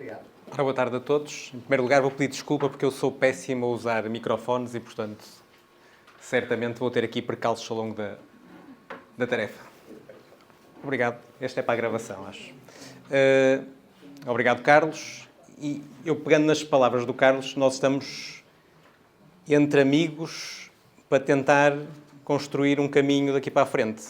Obrigado. Ora, boa tarde a todos. Em primeiro lugar, vou pedir desculpa porque eu sou péssimo a usar microfones e, portanto, certamente vou ter aqui percalços ao longo da tarefa. Obrigado. Este é para a gravação, acho. Obrigado, Carlos. E eu, pegando nas palavras do Carlos, nós estamos entre amigos para tentar construir um caminho daqui para a frente.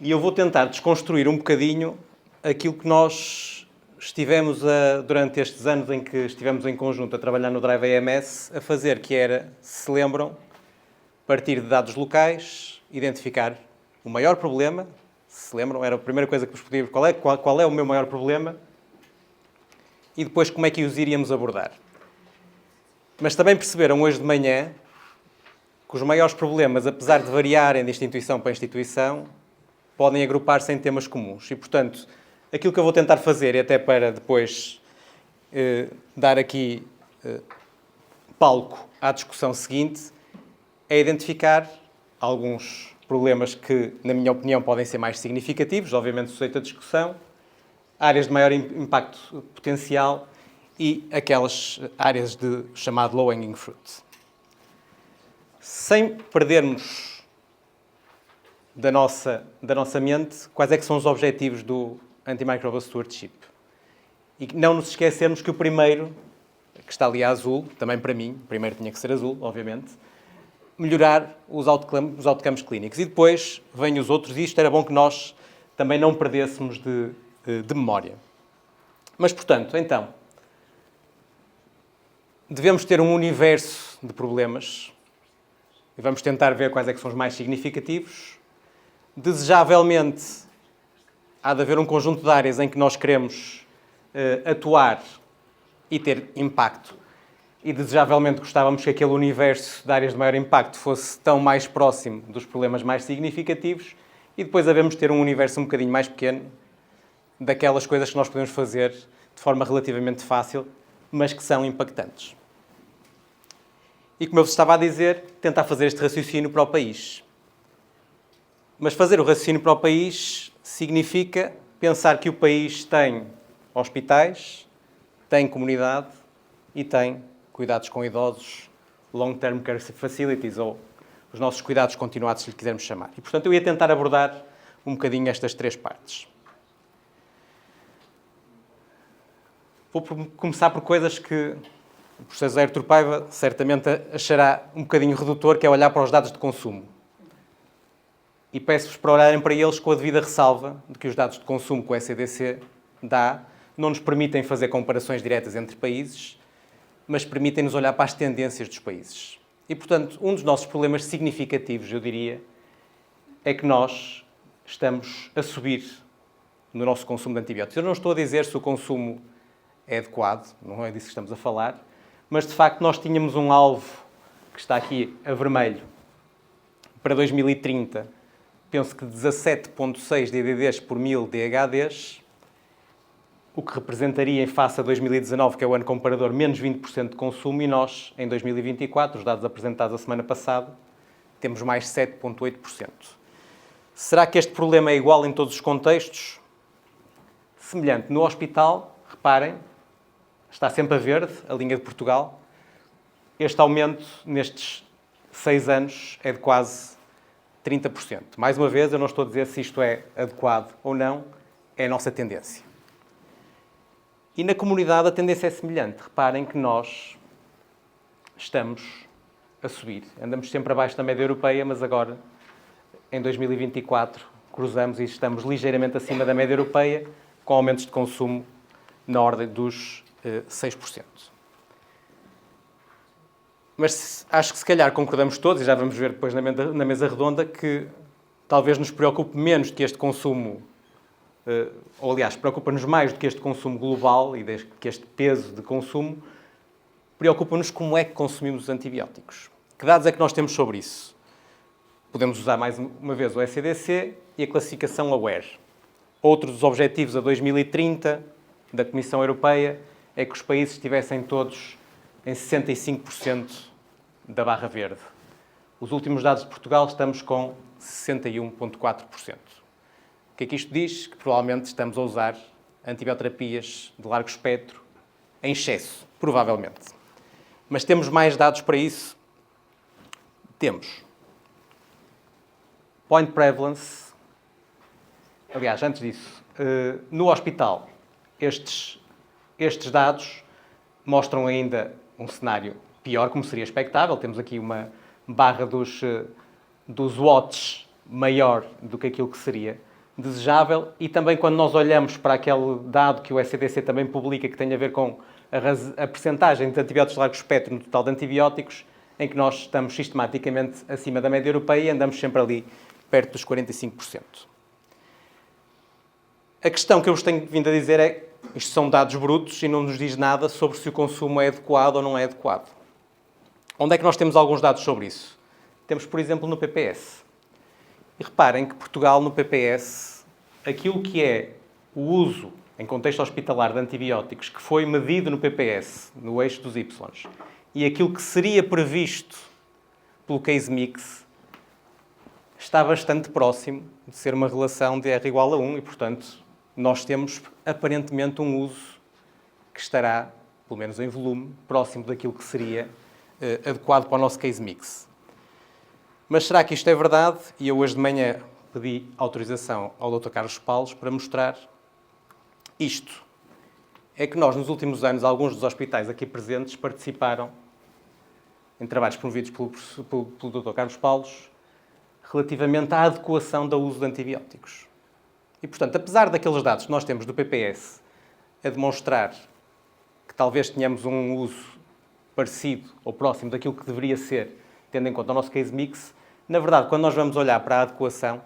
E eu vou tentar desconstruir um bocadinho aquilo que nós estivemos durante estes anos em que estivemos em conjunto a trabalhar no Drive AMS, a fazer, que era, se lembram, partir de dados locais, identificar o maior problema, se lembram, era a primeira coisa que vos pedimos, qual é o meu maior problema, e depois como é que os iríamos abordar. Mas também perceberam hoje de manhã que os maiores problemas, apesar de variarem de instituição para instituição, podem agrupar-se em temas comuns. E, portanto, aquilo que eu vou tentar fazer, e até para depois dar aqui palco à discussão seguinte, é identificar alguns problemas que, na minha opinião, podem ser mais significativos, obviamente sujeito à discussão, áreas de maior impacto potencial e aquelas áreas de chamado low-hanging fruit. Sem perdermos da nossa mente quais é que são os objetivos do Antimicrobial Stewardship. E não nos esquecermos que o primeiro, que está ali a azul, também para mim, o primeiro tinha que ser azul, obviamente, melhorar os outcomes clínicos. E depois vêm os outros, e isto era bom que nós também não perdêssemos de memória. Mas, portanto, então, devemos ter um universo de problemas e vamos tentar ver quais é que são os mais significativos. Desejavelmente, há de haver um conjunto de áreas em que nós queremos atuar e ter impacto. E, desejavelmente, gostávamos que aquele universo de áreas de maior impacto fosse tão mais próximo dos problemas mais significativos e depois devemos ter um universo um bocadinho mais pequeno daquelas coisas que nós podemos fazer de forma relativamente fácil, mas que são impactantes. E, como eu vos estava a dizer, tentar fazer este raciocínio para o país. Mas fazer o raciocínio para o país significa pensar que o país tem hospitais, tem comunidade e tem cuidados com idosos, long-term care facilities, ou os nossos cuidados continuados, se lhe quisermos chamar. E, portanto, eu ia tentar abordar um bocadinho estas três partes. Vou começar por coisas que o professor José Artur Paiva certamente achará um bocadinho redutor, que é olhar para os dados de consumo. E peço-vos para olharem para eles com a devida ressalva de que os dados de consumo que o ECDC dá não nos permitem fazer comparações diretas entre países, mas permitem-nos olhar para as tendências dos países. E, portanto, um dos nossos problemas significativos, eu diria, é que nós estamos a subir no nosso consumo de antibióticos. Eu não estou a dizer se o consumo é adequado, não é disso que estamos a falar, mas, de facto, nós tínhamos um alvo que está aqui a vermelho para 2030, penso que 17,6 DDDs por 1000 DHDs, o que representaria, em face a 2019, que é o ano comparador, menos 20% de consumo, e nós, em 2024, os dados apresentados a semana passada, temos mais 7,8%. Será que este problema é igual em todos os contextos? Semelhante. No hospital, reparem, está sempre a verde, a linha de Portugal. Este aumento, nestes 6 anos, é de quase 30%. Mais uma vez, eu não estou a dizer se isto é adequado ou não, é a nossa tendência. E na comunidade a tendência é semelhante. Reparem que nós estamos a subir. Andamos sempre abaixo da média europeia, mas agora, em 2024, cruzamos e estamos ligeiramente acima da média europeia, com aumentos de consumo na ordem dos 6%. Mas acho que se calhar concordamos todos, e já vamos ver depois na mesa redonda, que talvez nos preocupe menos que este consumo, ou aliás, preocupa-nos mais do que este consumo global e que este peso de consumo, preocupa-nos como é que consumimos os antibióticos. Que dados é que nós temos sobre isso? Podemos usar mais uma vez o ECDC e a classificação AWARE. Outro dos objetivos a 2030 da Comissão Europeia é que os países estivessem todos em 65% da barra verde. Os últimos dados de Portugal estamos com 61,4%. O que é que isto diz? Que provavelmente estamos a usar antibioterapias de largo espectro em excesso, provavelmente. Mas temos mais dados para isso? Temos. Point prevalence. Aliás, antes disso, no hospital, estes dados mostram ainda um cenário pior, como seria expectável. Temos aqui uma barra dos watts maior do que aquilo que seria desejável. E também quando nós olhamos para aquele dado que o ECDC também publica, que tem a ver com a percentagem de antibióticos de largo espectro no total de antibióticos, em que nós estamos sistematicamente acima da média europeia e andamos sempre ali perto dos 45%. A questão que eu vos tenho vindo a dizer é, isto são dados brutos e não nos diz nada sobre se o consumo é adequado ou não é adequado. Onde é que nós temos alguns dados sobre isso? Temos, por exemplo, no PPS. E reparem que Portugal, no PPS, aquilo que é o uso em contexto hospitalar de antibióticos que foi medido no PPS, no eixo dos Y, e aquilo que seria previsto pelo case mix, está bastante próximo de ser uma relação de R igual a 1 e, portanto, nós temos aparentemente um uso que estará, pelo menos em volume, próximo daquilo que seria adequado para o nosso case mix. Mas será que isto é verdade? E eu hoje de manhã pedi autorização ao Dr. Carlos Paulos para mostrar isto. É que nós, nos últimos anos, alguns dos hospitais aqui presentes participaram em trabalhos promovidos pelo Dr. Carlos Paulos relativamente à adequação do uso de antibióticos. E, portanto, apesar daqueles dados que nós temos do PPS a demonstrar que talvez tenhamos um uso parecido ou próximo daquilo que deveria ser, tendo em conta o nosso case mix, na verdade, quando nós vamos olhar para a adequação,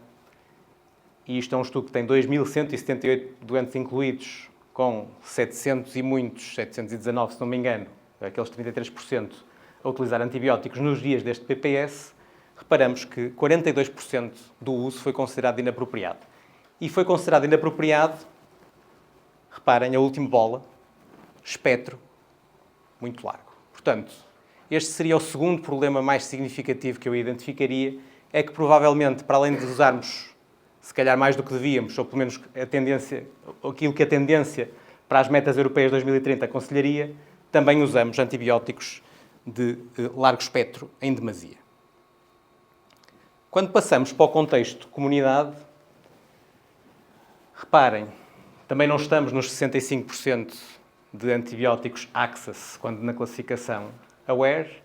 e isto é um estudo que tem 2.178 doentes incluídos, com 700 e muitos, 719 se não me engano, aqueles 33%, a utilizar antibióticos nos dias deste PPS, reparamos que 42% do uso foi considerado inapropriado. E foi considerado inapropriado, reparem, a última bola, espectro muito largo. Portanto, este seria o segundo problema mais significativo que eu identificaria, é que provavelmente, para além de usarmos, se calhar mais do que devíamos, ou pelo menos aquilo que a tendência para as metas europeias de 2030 aconselharia, também usamos antibióticos de largo espectro em demasia. Quando passamos para o contexto comunidade, reparem, também não estamos nos 65% de antibióticos access, quando na classificação aware,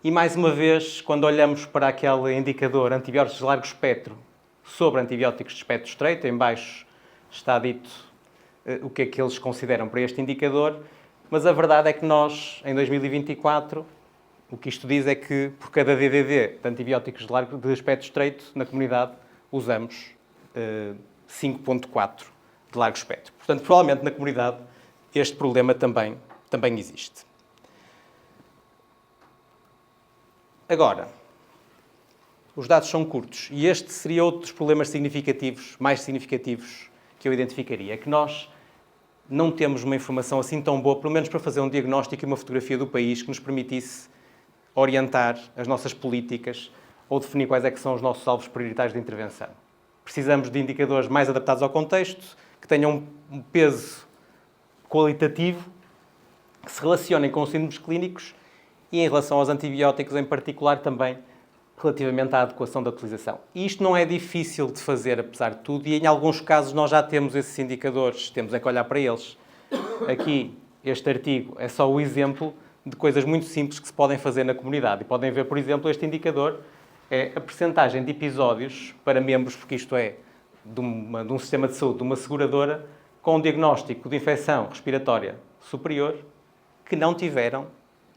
e mais uma vez, quando olhamos para aquele indicador antibióticos de largo espectro sobre antibióticos de espectro estreito, em baixo está dito o que é que eles consideram para este indicador, mas a verdade é que nós, em 2024, o que isto diz é que por cada DDD de antibióticos de espectro estreito, na comunidade, usamos 5,4 de largo espectro. Portanto, provavelmente na comunidade este problema também existe. Agora, os dados são curtos e este seria outro dos problemas significativos, mais significativos, que eu identificaria. É que nós não temos uma informação assim tão boa, pelo menos para fazer um diagnóstico e uma fotografia do país que nos permitisse orientar as nossas políticas ou definir quais é que são os nossos alvos prioritários de intervenção. Precisamos de indicadores mais adaptados ao contexto, que tenham um peso qualitativo, que se relacionem com os síndromes clínicos e, em relação aos antibióticos em particular, também relativamente à adequação da utilização. E isto não é difícil de fazer, apesar de tudo, e em alguns casos nós já temos esses indicadores, temos é que olhar para eles. Aqui, este artigo é só o exemplo de coisas muito simples que se podem fazer na comunidade. E podem ver, por exemplo, este indicador é a percentagem de episódios para membros, porque isto é de um sistema de saúde, de uma seguradora, com um diagnóstico de infecção respiratória superior, que não tiveram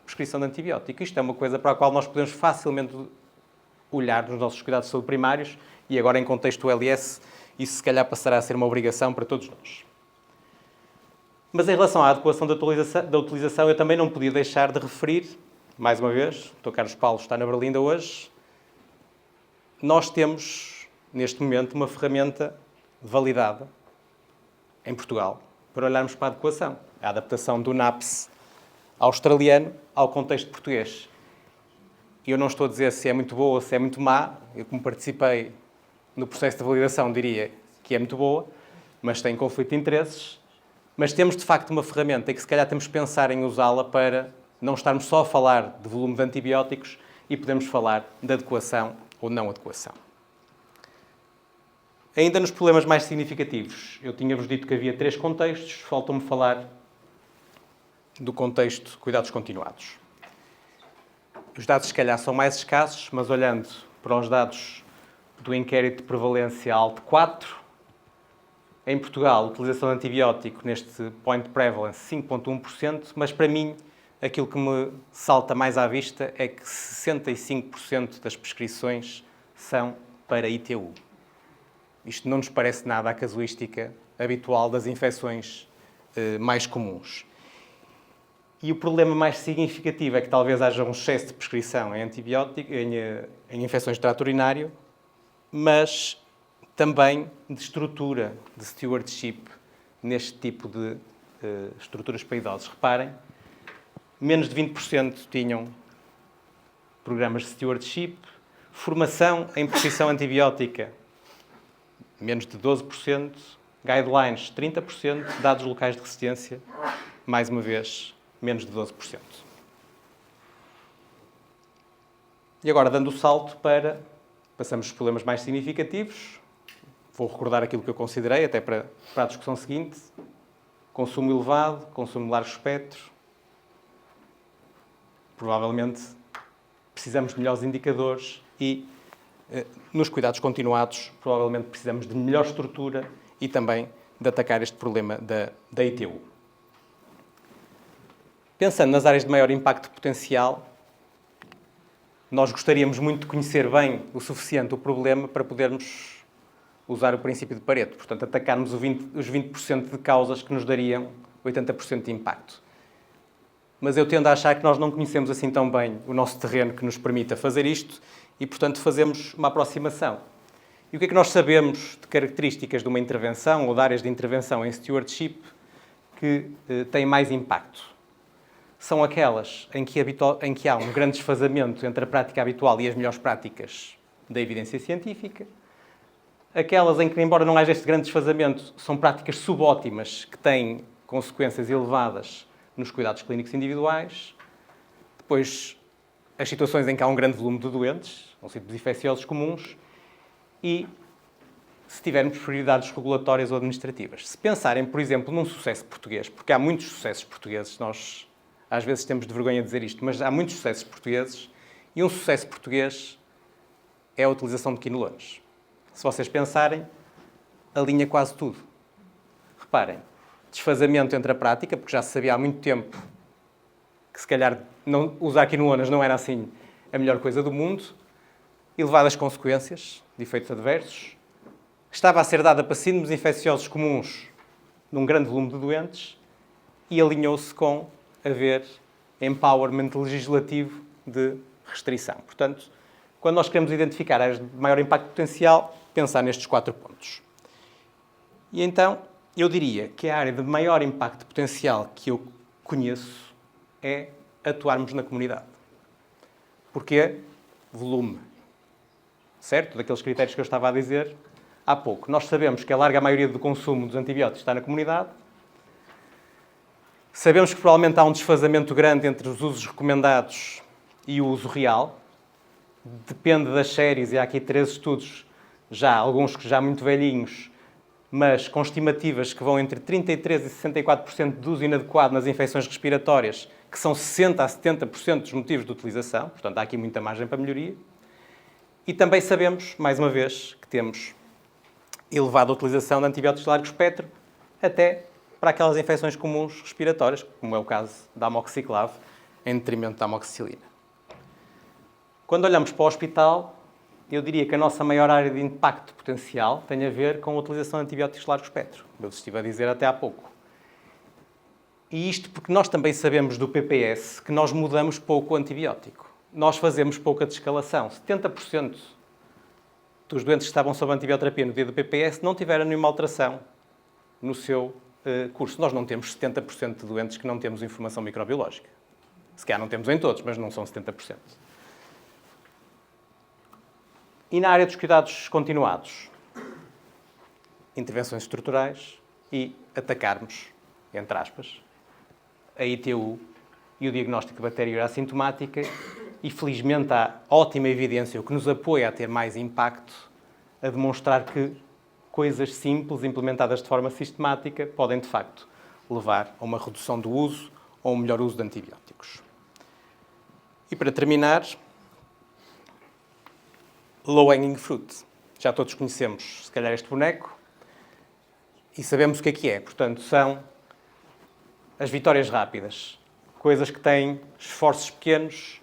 prescrição de antibiótico. Isto é uma coisa para a qual nós podemos facilmente olhar nos nossos cuidados de saúde primários e agora, em contexto LS, isso se calhar passará a ser uma obrigação para todos nós. Mas em relação à adequação da utilização, eu também não podia deixar de referir, mais uma vez, o Dr. Carlos Paulo está na Berlinda hoje, nós temos, neste momento, uma ferramenta validada em Portugal para olharmos para a adequação. A adaptação do NAPS australiano ao contexto português. Eu não estou a dizer se é muito boa ou se é muito má. Eu, como participei no processo de validação, diria que é muito boa, mas tem conflito de interesses. Mas temos, de facto, uma ferramenta e que, se calhar, temos que pensar em usá-la para não estarmos só a falar de volume de antibióticos e podemos falar de adequação ou não adequação. Ainda nos problemas mais significativos, eu tinha-vos dito que havia 3 contextos, faltam-me falar do contexto de cuidados continuados. Os dados, se calhar, são mais escassos, mas olhando para os dados do inquérito de prevalência ALT 4, em Portugal, a utilização de antibiótico neste point prevalence 5,1%, mas para mim aquilo que me salta mais à vista é que 65% das prescrições são para ITU. Isto não nos parece nada a casuística habitual das infecções mais comuns. E o problema mais significativo é que talvez haja um excesso de prescrição em antibiótico, em infecções de trato urinário, mas também de estrutura, de stewardship, neste tipo de estruturas para idosos. Reparem, menos de 20% tinham programas de stewardship, formação em prescrição antibiótica, menos de 12%, guidelines, 30%, dados locais de resistência, mais uma vez, menos de 12%. E agora, dando o salto passamos os problemas mais significativos. Vou recordar aquilo que eu considerei, até para a discussão seguinte. Consumo elevado, consumo de largo espectro. Provavelmente precisamos de melhores indicadores e, nos cuidados continuados, provavelmente precisamos de melhor estrutura e também de atacar este problema da ITU. Pensando nas áreas de maior impacto potencial, nós gostaríamos muito de conhecer bem o suficiente o problema para podermos usar o princípio de Pareto. Portanto, atacarmos os 20% de causas que nos dariam 80% de impacto. Mas eu tendo a achar que nós não conhecemos assim tão bem o nosso terreno que nos permita fazer isto e, portanto, fazemos uma aproximação. E o que é que nós sabemos de características de uma intervenção ou de áreas de intervenção em stewardship que têm mais impacto? São aquelas em que há um grande desfazamento entre a prática habitual e as melhores práticas da evidência científica. Aquelas em que, embora não haja este grande desfazamento, são práticas subótimas que têm consequências elevadas nos cuidados clínicos individuais. Depois, as situações em que há um grande volume de doentes, são tipos infecciosos comuns. E, se tivermos prioridades regulatórias ou administrativas. Se pensarem, por exemplo, num sucesso português, porque há muitos sucessos portugueses, nós às vezes temos de vergonha de dizer isto, mas há muitos sucessos portugueses, e um sucesso português é a utilização de quinolonas. Se vocês pensarem, alinha quase tudo. Reparem, desfazamento entre a prática, porque já se sabia há muito tempo que se calhar usar quinolonas não era assim a melhor coisa do mundo, elevadas consequências de efeitos adversos, estava a ser dada para síndromes infecciosos comuns num grande volume de doentes e alinhou-se com haver empowerment legislativo de restrição. Portanto, quando nós queremos identificar áreas de maior impacto potencial, pensar nestes 4 pontos. E então, eu diria que a área de maior impacto potencial que eu conheço é atuarmos na comunidade. Porquê? Volume. Certo? Daqueles critérios que eu estava a dizer há pouco. Nós sabemos que a larga maioria do consumo dos antibióticos está na comunidade. Sabemos que provavelmente há um desfazamento grande entre os usos recomendados e o uso real. Depende das séries, e há aqui 3 estudos, alguns que já muito velhinhos, mas com estimativas que vão entre 33% e 64% de uso inadequado nas infecções respiratórias, que são 60% a 70% dos motivos de utilização. Portanto, há aqui muita margem para melhoria. E também sabemos, mais uma vez, que temos elevada utilização de antibióticos de largo espectro, até para aquelas infecções comuns respiratórias, como é o caso da amoxicilina, em detrimento da amoxicilina. Quando olhamos para o hospital, eu diria que a nossa maior área de impacto potencial tem a ver com a utilização de antibióticos de largo espectro. Eu estive a dizer até há pouco. E isto porque nós também sabemos do PPS que nós mudamos pouco o antibiótico. Nós fazemos pouca descalação. 70% dos doentes que estavam sob antibioterapia no dia do PPS não tiveram nenhuma alteração no seu curso. Nós não temos 70% de doentes que não temos informação microbiológica. Se calhar não temos em todos, mas não são 70%. E na área dos cuidados continuados, intervenções estruturais e atacarmos entre aspas, a ITU e o diagnóstico de bacteriúria assintomática, e felizmente há ótima evidência, o que nos apoia a ter mais impacto, a demonstrar que coisas simples, implementadas de forma sistemática, podem de facto levar a uma redução do uso ou um melhor uso de antibióticos. E para terminar, low hanging fruit. Já todos conhecemos, se calhar, este boneco e sabemos o que é. Portanto, são as vitórias rápidas. Coisas que têm esforços pequenos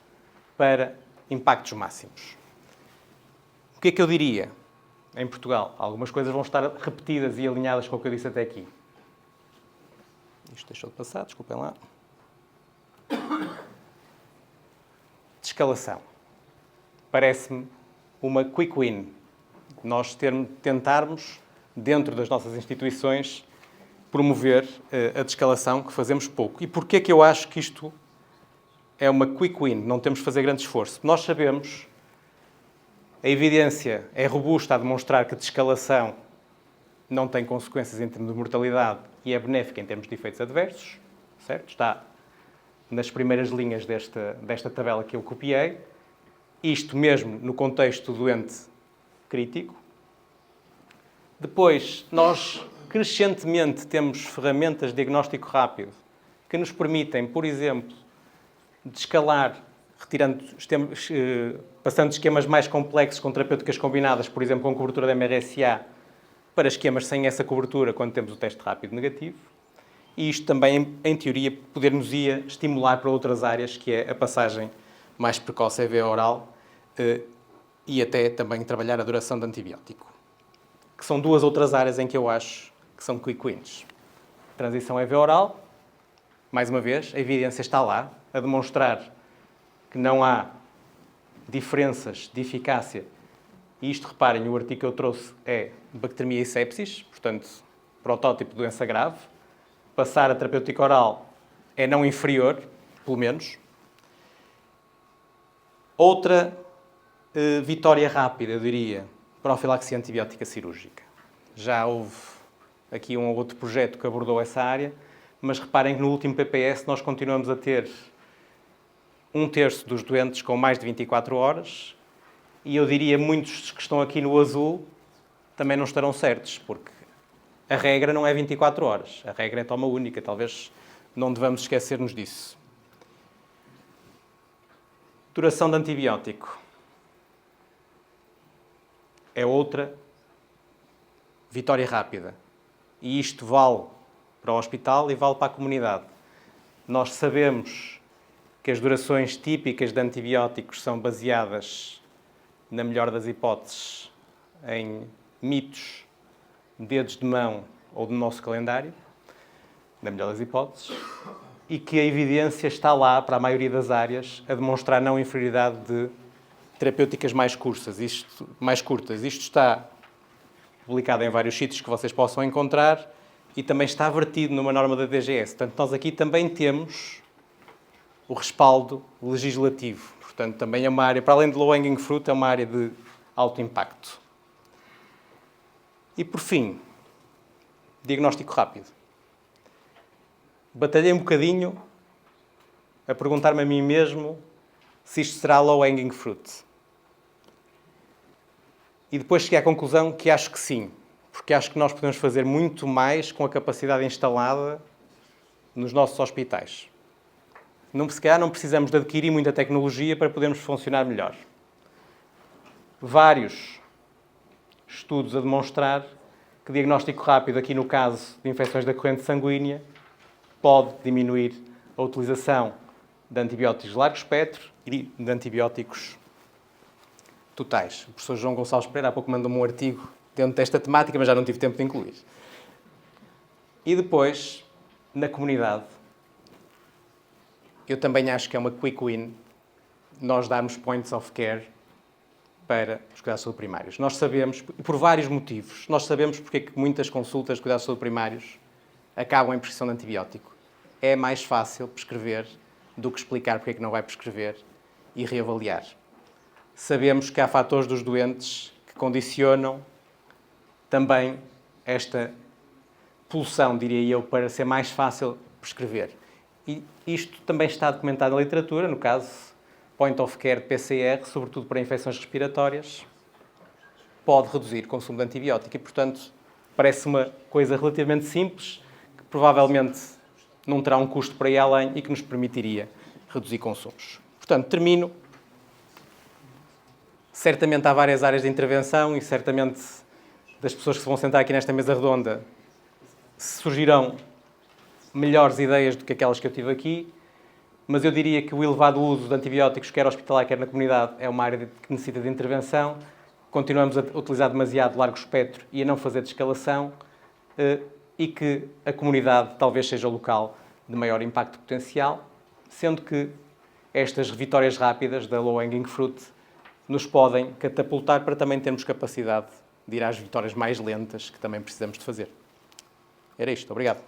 para impactos máximos. O que é que eu diria em Portugal? Algumas coisas vão estar repetidas e alinhadas com o que eu disse até aqui. Isto deixou de passar, desculpem lá. Descalação. Parece-me uma quick win. Nós tentarmos, dentro das nossas instituições, promover a descalação, que fazemos pouco. E porquê é que eu acho que isto é uma quick win? Não temos de fazer grande esforço. Nós sabemos, a evidência é robusta a demonstrar que a descalação não tem consequências em termos de mortalidade e é benéfica em termos de efeitos adversos, certo? Está nas primeiras linhas desta tabela que eu copiei. Isto mesmo no contexto do doente crítico. Depois, nós crescentemente temos ferramentas de diagnóstico rápido que nos permitem, por exemplo, descalar, passando de esquemas mais complexos com terapêuticas combinadas, por exemplo, com cobertura de MRSA, para esquemas sem essa cobertura, quando temos o teste rápido negativo. E isto também, em teoria, poder-nos-ia estimular para outras áreas, que é a passagem mais precoce EV oral e até também trabalhar a duração de antibiótico. Que são duas outras áreas em que eu acho que são quick wins. Transição EV oral, mais uma vez, a evidência está lá, a demonstrar que não há diferenças de eficácia. E isto, reparem, o artigo que eu trouxe é bacteremia e sepsis, portanto, protótipo de doença grave. Passar a terapêutica oral é não inferior, pelo menos. Outra vitória rápida, eu diria, profilaxia antibiótica cirúrgica. Já houve aqui um ou outro projeto que abordou essa área, mas reparem que no último PPS nós continuamos a ter 1/3 dos doentes com mais de 24 horas e eu diria muitos que estão aqui no azul também não estarão certos, porque a regra não é 24 horas, a regra é toma única, talvez não devamos esquecer-nos disso. Duração de antibiótico é outra vitória rápida. E isto vale para o hospital e vale para a comunidade. Nós sabemos que as durações típicas de antibióticos são baseadas, na melhor das hipóteses, em mitos, dedos de mão ou do nosso calendário, na melhor das hipóteses, e que a evidência está lá, para a maioria das áreas, a demonstrar não inferioridade de terapêuticas mais curtas. Isto está publicado em vários sítios que vocês possam encontrar e também está vertido numa norma da DGS. Portanto, nós aqui também temos o respaldo legislativo. Portanto, também é uma área, para além de low hanging fruit, é uma área de alto impacto. E, por fim, diagnóstico rápido. Batalhei um bocadinho a perguntar-me a mim mesmo se isto será low hanging fruit. E depois cheguei à conclusão que acho que sim, porque acho que nós podemos fazer muito mais com a capacidade instalada nos nossos hospitais. Se calhar não precisamos de adquirir muita tecnologia para podermos funcionar melhor. Vários estudos a demonstrar que diagnóstico rápido, aqui no caso de infecções da corrente sanguínea, pode diminuir a utilização de antibióticos de largo espectro e de antibióticos totais. O professor João Gonçalves Pereira há pouco mandou-me um artigo dentro desta temática, mas já não tive tempo de incluir. E depois, na comunidade, eu também acho que é uma quick win nós darmos points of care para os cuidados de saúde primários. Nós sabemos, por vários motivos, nós sabemos porque é que muitas consultas de cuidados de saúde primários acabam em prescrição de antibiótico. É mais fácil prescrever do que explicar porque é que não vai prescrever e reavaliar. Sabemos que há fatores dos doentes que condicionam também esta pulsão, diria eu, para ser mais fácil prescrever. E isto também está documentado na literatura, no caso Point of Care PCR, sobretudo para infecções respiratórias, pode reduzir o consumo de antibiótico e, portanto, parece uma coisa relativamente simples, que provavelmente não terá um custo para ir além e que nos permitiria reduzir consumos. Portanto, termino. Certamente há várias áreas de intervenção e certamente das pessoas que se vão sentar aqui nesta mesa redonda surgirão melhores ideias do que aquelas que eu tive aqui, mas eu diria que o elevado uso de antibióticos, quer hospitalar, quer na comunidade, é uma área que necessita de intervenção. Continuamos a utilizar demasiado largo espectro e a não fazer de escalação, e que a comunidade talvez seja o local de maior impacto potencial, sendo que estas vitórias rápidas da low hanging fruit nos podem catapultar para também termos capacidade de ir às vitórias mais lentas que também precisamos de fazer. Era isto. Obrigado.